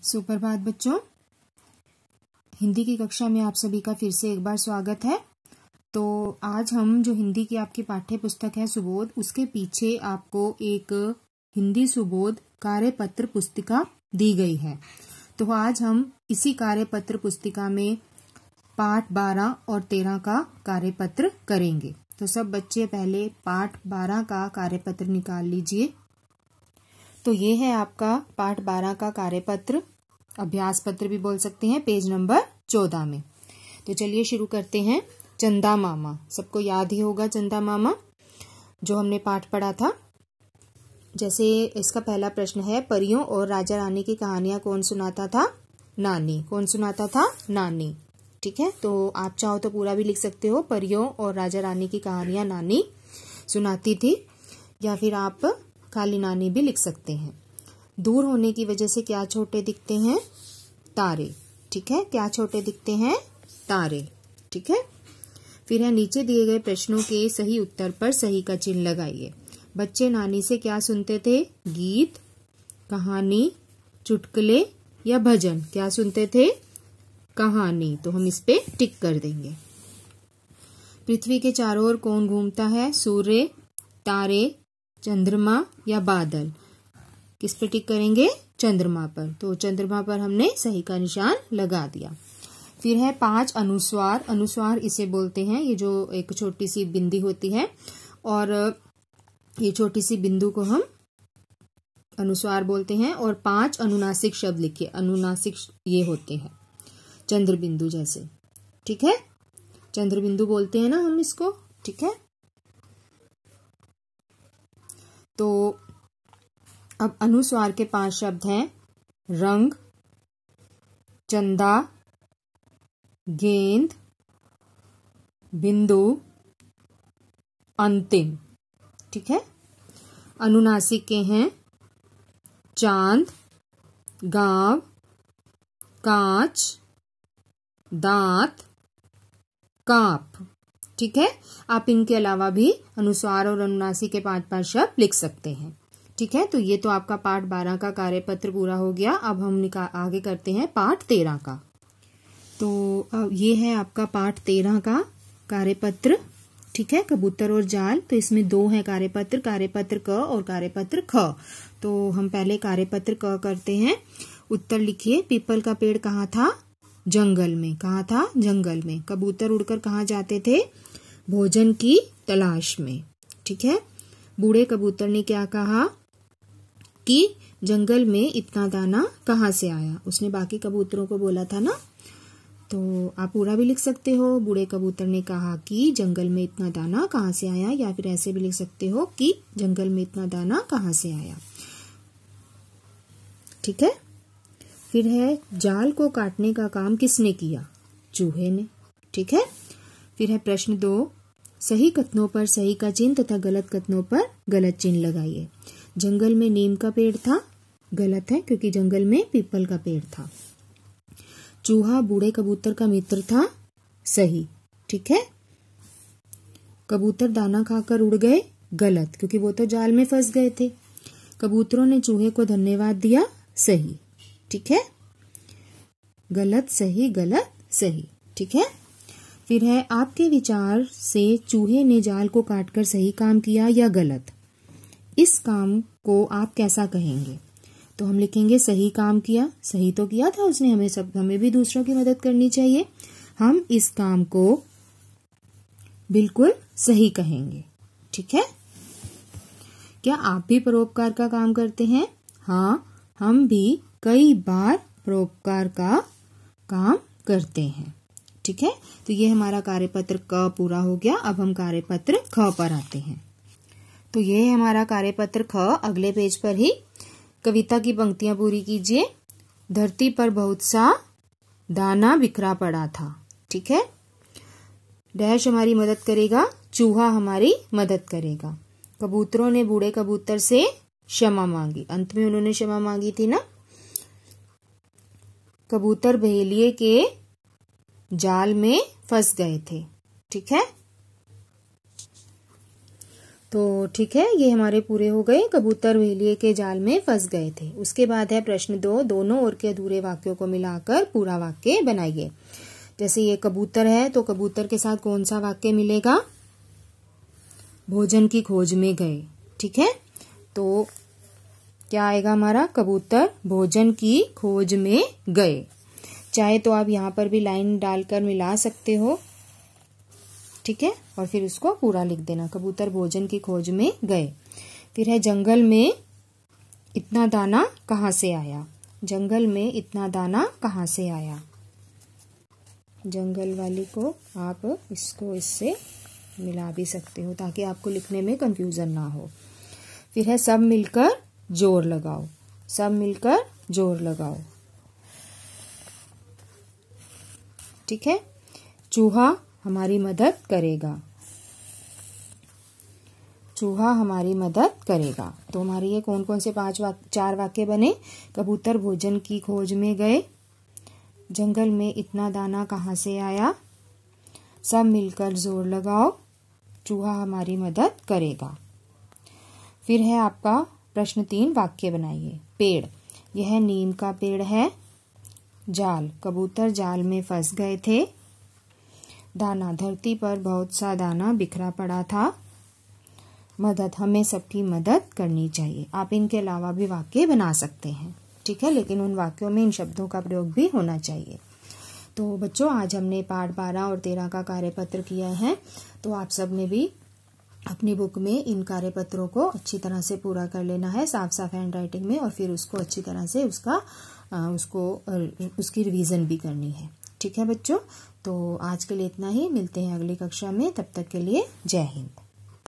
सुप्रभात बच्चों, हिंदी की कक्षा में आप सभी का फिर से एक बार स्वागत है। तो आज हम जो हिंदी की आपकी पाठ्य पुस्तक है सुबोध, उसके पीछे आपको एक हिंदी सुबोध कार्यपत्र पुस्तिका दी गई है। तो आज हम इसी कार्यपत्र पुस्तिका में पाठ 12 और 13 का कार्यपत्र करेंगे। तो सब बच्चे पहले पाठ 12 का कार्यपत्र निकाल लीजिए। तो ये है आपका पाठ 12 का कार्यपत्र, अभ्यास पत्र भी बोल सकते हैं, पेज नंबर 14 में। तो चलिए शुरू करते हैं। चंदा मामा, सबको याद ही होगा चंदा मामा जो हमने पाठ पढ़ा था। जैसे इसका पहला प्रश्न है, परियों और राजा रानी की कहानियां कौन सुनाता था? नानी। कौन सुनाता था? नानी। ठीक है, तो आप चाहो तो पूरा भी लिख सकते हो, परियों और राजा रानी की कहानियां नानी सुनाती थी, या फिर आप खाली नानी भी लिख सकते हैं। दूर होने की वजह से क्या छोटे दिखते हैं? तारे। ठीक है, क्या छोटे दिखते हैं? तारे। ठीक है, फिर है नीचे दिए गए प्रश्नों के सही उत्तर पर सही का चिन्ह लगाइए। बच्चे नानी से क्या सुनते थे? गीत, कहानी, चुटकुले या भजन? क्या सुनते थे? कहानी। तो हम इस पे टिक कर देंगे। पृथ्वी के चारों ओर कौन घूमता है? सूर्य, तारे, चंद्रमा या बादल? किस पे टिक करेंगे? चंद्रमा पर। तो चंद्रमा पर हमने सही का निशान लगा दिया। फिर है 5 अनुस्वार। अनुस्वार इसे बोलते हैं, ये जो एक छोटी सी बिंदी होती है, और ये छोटी सी बिंदु को हम अनुस्वार बोलते हैं। और 5 अनुनासिक शब्द लिखिए। अनुनासिक ये होते हैं चंद्र बिंदु जैसे। ठीक है, चंद्र बिंदु बोलते हैं ना हम इसको। ठीक है, तो अब अनुस्वार के 5 शब्द हैं: रंग, चंदा, गेंद, बिंदु, अंतिम। ठीक है, अनुनासिक के हैं चांद, गांव, कांच, दांत, कांप। ठीक है, आप इनके अलावा भी अनुस्वार और अनुनासिक के 5 शब्द लिख सकते हैं। ठीक है, तो ये तो आपका पाठ 12 का कार्यपत्र पूरा हो गया। अब हम आगे करते हैं पाठ 13 का। तो ये है आपका पाठ 13 का कार्यपत्र। ठीक है, कबूतर और जाल। तो इसमें 2 है कार्यपत्र, कार्यपत्र क और कार्यपत्र ख। तो हम पहले कार्यपत्र क करते हैं। उत्तर लिखिए। पीपल का पेड़ कहाँ था? जंगल में। कहाँ था? जंगल में। कबूतर उड़कर कहाँ जाते थे? भोजन की तलाश में। ठीक है, बूढ़े कबूतर ने क्या कहा कि जंगल में इतना दाना कहाँ से आया? उसने बाकी कबूतरों को बोला था ना। तो आप पूरा भी लिख सकते हो। बूढ़े कबूतर ने कहा कि जंगल में इतना दाना कहाँ से आया, या फिर ऐसे भी लिख सकते हो कि जंगल में इतना दाना कहाँ से आया। ठीक है, फिर है जाल को काटने का काम किसने किया? चूहे ने। ठीक है, फिर है प्रश्न 2, सही कथनों पर सही का चिन्ह तथा गलत कथनों पर गलत चिन्ह लगाइए। जंगल में नीम का पेड़ था, गलत है क्योंकि जंगल में पीपल का पेड़ था। चूहा बूढ़े कबूतर का मित्र था, सही। ठीक है, कबूतर दाना खाकर उड़ गए, गलत क्योंकि वो तो जाल में फंस गए थे। कबूतरों ने चूहे को धन्यवाद दिया, सही। ठीक है, गलत सही गलत सही। ठीक है, फिर है आपके विचार से चूहे ने जाल को काटकर सही काम किया या गलत? इस काम को आप कैसा कहेंगे? तो हम लिखेंगे सही काम किया। सही तो किया था उसने, हमें भी दूसरों की मदद करनी चाहिए। हम इस काम को बिल्कुल सही कहेंगे। ठीक है, क्या आप भी परोपकार का काम करते हैं? हाँ, हम भी कई बार परोपकार का काम करते हैं। ठीक है, तो ये हमारा कार्यपत्र क पूरा हो गया। अब हम कार्यपत्र ख पर आते हैं। तो ये है हमारा कार्यपत्र ख। अगले पेज पर ही कविता की पंक्तियां पूरी कीजिए। धरती पर बहुत सा दाना बिखरा पड़ा था। ठीक है, डैश हमारी मदद करेगा, चूहा हमारी मदद करेगा। कबूतरों ने बूढ़े कबूतर से क्षमा मांगी, अंत में उन्होंने क्षमा मांगी थी ना। कबूतर बहेलिये के जाल में फंस गए थे। ठीक है, तो ठीक है, ये हमारे पूरे हो गए। कबूतर वेलिए के जाल में फंस गए थे। उसके बाद है प्रश्न 2, दोनों ओर के अधूरे वाक्यों को मिलाकर पूरा वाक्य बनाइए। जैसे ये कबूतर है तो कबूतर के साथ कौन सा वाक्य मिलेगा? भोजन की खोज में गए। ठीक है, तो क्या आएगा हमारा? कबूतर भोजन की खोज में गए। चाहे तो आप यहाँ पर भी लाइन डालकर मिला सकते हो। ठीक है, और फिर उसको पूरा लिख देना। कबूतर भोजन की खोज में गए। फिर है जंगल में इतना दाना कहाँ से आया? जंगल में इतना दाना कहाँ से आया? जंगल वाली को आप इसको इससे मिला भी सकते हो ताकि आपको लिखने में कंफ्यूजन ना हो। फिर है सब मिलकर जोर लगाओ। सब मिलकर जोर लगाओ। ठीक है, चूहा हमारी मदद करेगा। चूहा हमारी मदद करेगा। तो हमारे ये कौन कौन से 4 वाक्य बने? कबूतर भोजन की खोज में गए, जंगल में इतना दाना कहाँ से आया, सब मिलकर जोर लगाओ, चूहा हमारी मदद करेगा। फिर है आपका प्रश्न 3, वाक्य बनाइए। पेड़, यह नीम का पेड़ है। जाल, कबूतर जाल में फंस गए थे। दाना, धरती पर बहुत सा दाना बिखरा पड़ा था। मदद, हमें सबकी मदद करनी चाहिए। आप इनके अलावा भी वाक्य बना सकते हैं। ठीक है, लेकिन उन वाक्यों में इन शब्दों का प्रयोग भी होना चाहिए। तो बच्चों, आज हमने पाठ 12 और 13 का कार्यपत्र किया है। तो आप सब ने भी अपनी बुक में इन कार्यपत्रों को अच्छी तरह से पूरा कर लेना है, साफ साफ हैंड राइटिंग में, और फिर उसको अच्छी तरह से उसकी रिवीजन भी करनी है। ठीक है बच्चों, तो आज के लिए इतना ही। मिलते हैं अगली कक्षा में। तब तक के लिए जय हिंद।